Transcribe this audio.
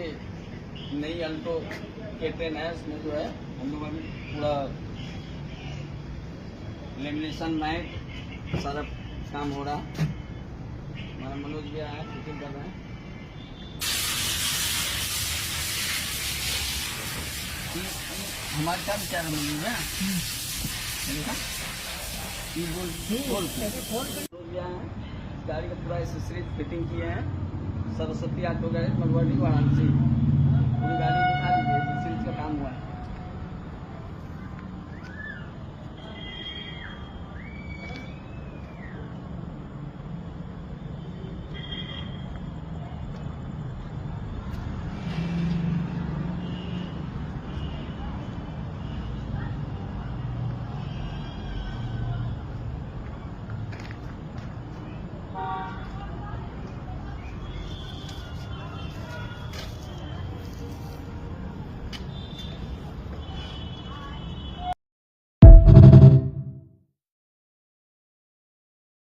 देखिए नई Alto K10 है, इसमें जो है हम लोगों ने पूरा लेमिनेशन मैट सारा काम हो रहा। हमारा मनोज भी आया, फिटिंग कर रहे हैं। हमारे काम क्या है मनोज है गाड़ी का पूरा एसेसरीज फिटिंग किए हैं। Saraswati auto garage Madhubani Varanasi.